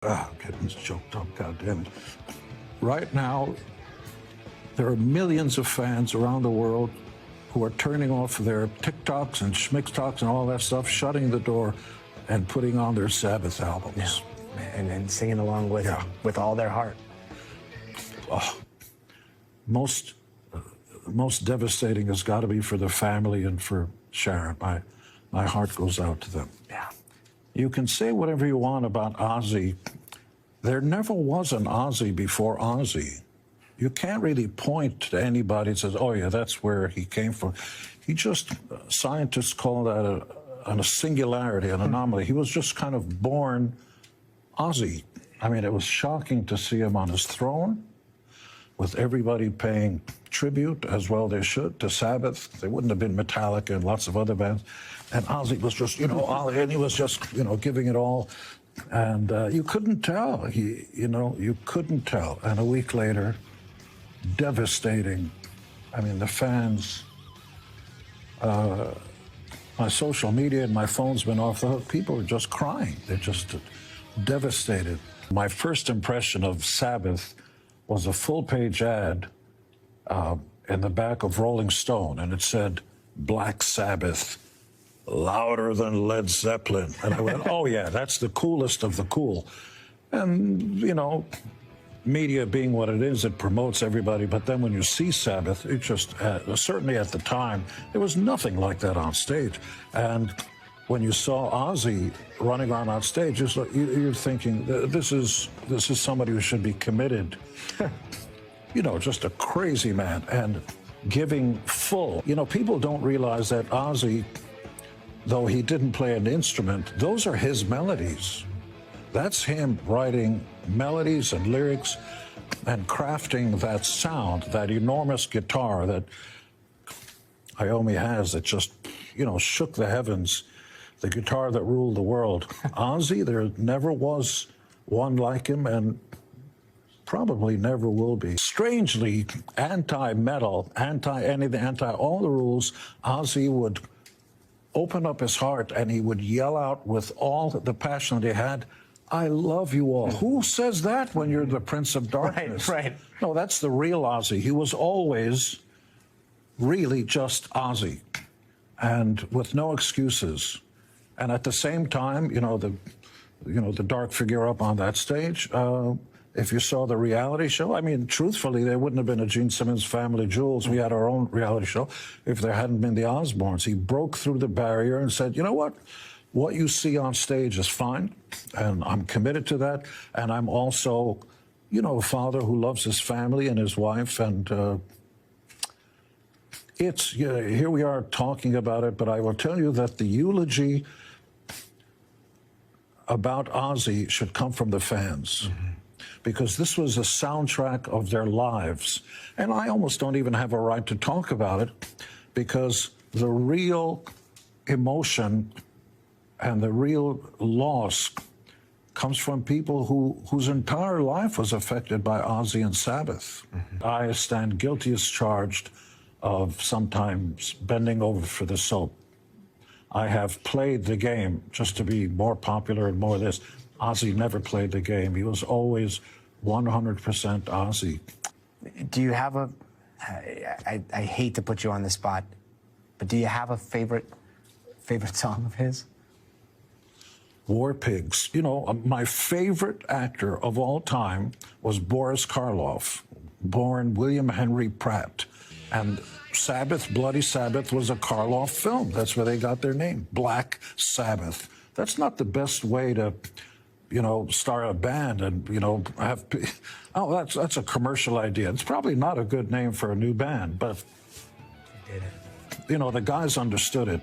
I'm getting choked up, goddamn it. Right now, there are millions of fans around the world who are turning off their TikToks and Schmicktalks and all that stuff, shutting the door and putting on their Sabbath albums. Yeah. And singing along with all their heart. Oh, most devastating has got to be for the family and for Sharon. My heart goes out to them. Yeah. You can say whatever you want about Ozzy. There never was an Ozzy before Ozzy. You can't really point to anybody that says, oh, yeah, that's where he came from. He just, scientists call that a singularity, an anomaly. He was just kind of born Ozzy. I mean, it was shocking to see him on his throne with everybody paying tribute, as well they should, to Sabbath. They wouldn't have been Metallica and lots of other bands. And Ozzy was just, and he was just, giving it all. And you couldn't tell. You couldn't tell. And a week later, devastating. I mean, the fans, my social media and my phone's been off the hook. People are just crying. They're just devastated. My first impression of Sabbath was a full-page ad in the back of Rolling Stone, and it said, Black Sabbath, louder than Led Zeppelin. And I went, oh, yeah, that's the coolest of the cool. And, media being what it is, it promotes everybody. But then when you see Sabbath, it just, certainly at the time, there was nothing like that on stage. And when you saw Ozzy running around on stage, you're thinking, this is somebody who should be committed. Just a crazy man and giving full. People don't realize that Ozzy, though he didn't play an instrument, those are his melodies. That's him writing melodies and lyrics and crafting that sound, that enormous guitar that Iommi has that just, shook the heavens, the guitar that ruled the world. Ozzy, there never was one like him and probably never will be. Strangely anti-metal, anti-anything, anti-all the rules, Ozzy would open up his heart and he would yell out with all the passion that he had, I love you all. Who says that when you're the Prince of Darkness? Right. No, that's the real Ozzy. He was always really just Ozzy, and with no excuses. And at the same time, the dark figure up on that stage, if you saw the reality show, I mean, truthfully, there wouldn't have been a Gene Simmons Family Jewels. We had our own reality show if there hadn't been the Osbournes. He broke through the barrier and said, you know what? What you see on stage is fine, and I'm committed to that. And I'm also, a father who loves his family and his wife. And here we are talking about it, but I will tell you that the eulogy about Ozzy should come from the fans. Mm-hmm. Because this was a soundtrack of their lives. And I almost don't even have a right to talk about it, because the real emotion and the real loss comes from people whose entire life was affected by Ozzy and Sabbath. Mm-hmm. I stand guilty as charged of sometimes bending over for the soap. I have played the game just to be more popular and more this. Ozzy never played the game. He was always 100% Ozzy. Do you have I hate to put you on the spot, but do you have a favorite song of his? War Pigs. My favorite actor of all time was Boris Karloff, born William Henry Pratt. And Sabbath, Bloody Sabbath, was a Karloff film. That's where they got their name, Black Sabbath. That's not the best way to, start a band and, have... Oh, that's a commercial idea. It's probably not a good name for a new band, but, You did it. the guys understood it.